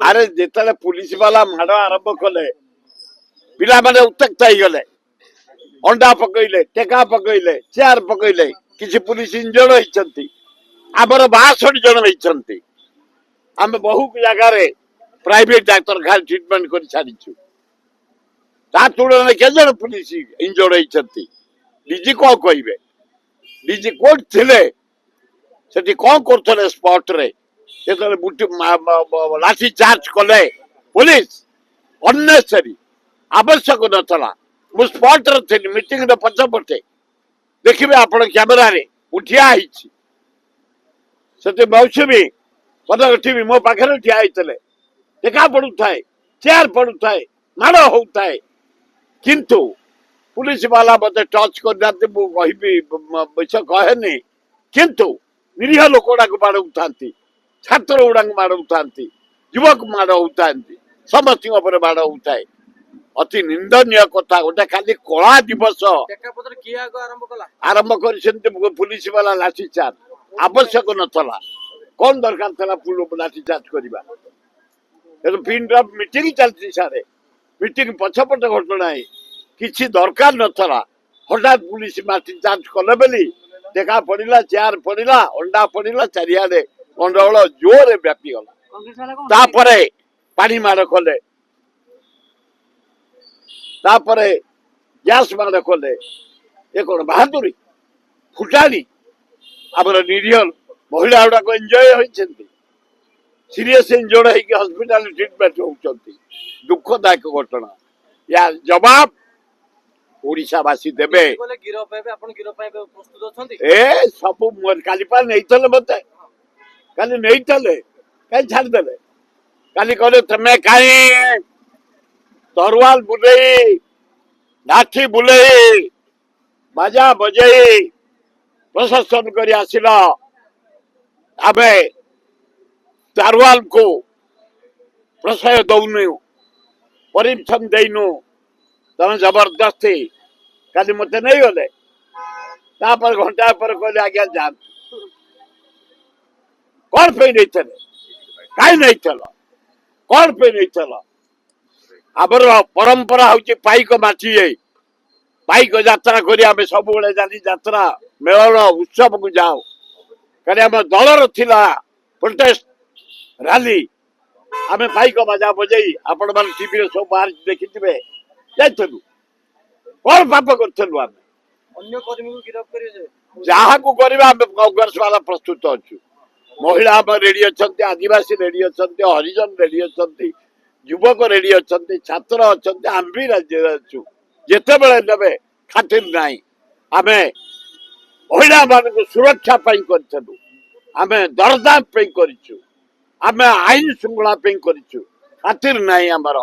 अरे जिते पुलिस वाला माड़ आरंभ कले पिला माने उत्तेक्त गले अंडा पकईले टेका पकईले चेयर पकईले किसी पुलिस इंजर्ड होती आमर 62 जन होती आम बहु जगार प्राइवेट डाक्तरखाना ट्रिटमेंट कर सारीचु तुलन के जन पुलिस इंजर्ड होती डीजी कौन कहे डीजी कोर्ट थे से कौन कर स्पॉट रे लाठी चार्ज कले पुलिस अननेसेसरी आवश्यक नथला मु स्पॉट रे थी मीटिंग रे पछपटे देखिए आप कैमेरा रे उठिया से मौसमी पदठी मो पाखे ठिया टेका पड़ू थाए चेयर पड़ू थाए माड़ होता है किंतु पुलिस वाला मत टच करना विषय कहे किंतु निरीह लोक गुड़ा माड़ू था छात्र गुड़ा माड़ू था युवक माड़ होता समस्त माड़ होता है अति निंदनीय कथा गोटे खाली कला दिवस आरंभ कर पुलिस वाला लाठी चार्ज आवश्यक नथला कौन दरकार था लाठी चार्ज करवा पिन ड्रॉप मीटिंग चलती सारे मीटिंग पछपटे घटना है किसी दरकार नथला हठात पुलिस लाठी चार्ज कले बेली देखा पड़ा चेयर पड़ा अंडा पड़ा चारिआडे गंडगोल जोर व्यापीगला पानी माड़ कले गैस माड़ कले ये कौन बहादुरी फुटाणी आमर निरीह महिला गुड़ाक एंजॉय होती सीरीयस इंजर्ड होगी हॉस्पिटल ट्रिटमेंट होती दुखदायक घटना या जवाब ओडिशावासी देबे ए सब काली पा नहीं मत काली नहीं कहीं छाड़देले काली कहले तमें कहीं तरवाल बुले लाठी बुले बाजा बजे प्रशासन कर आसिल आमे तरवाल को प्रशय दौनु परमिशन देनु तमें जबरदस्ती काली मत नहीं गले घंटा पर कहले आज्ञा जान कौन पे नहीं थे कहीं नहीं थल कौन पे नहीं थल आमर परंपरा हूँ पाइक माटी पाइक यात्रा कर सब जानी यात्रा मेलन उत्सव को जाओ कहीं आम दलर थिला प्रोटेस्ट रैली आम पाइक बाजा बजे आपण मैंने टीवी सब बाहर देखी जाइलु कौन पाप करूँ आम जहाँ को कांग्रेस वाला प्रस्तुत अच्छु महिला रेडी अच्छा आदिवासी रेडी अच्छा हरिजन रेडी अच्छा युवक रेडी अच्छा छात्र अच्छा आम भी राज्य अच्छु जिते बड़े ने खातिर ना आम महिला मान सुरक्षा करूँ आम दरदाम करूँ आम आईन श्रृंखला करूँ खातिर ना आमर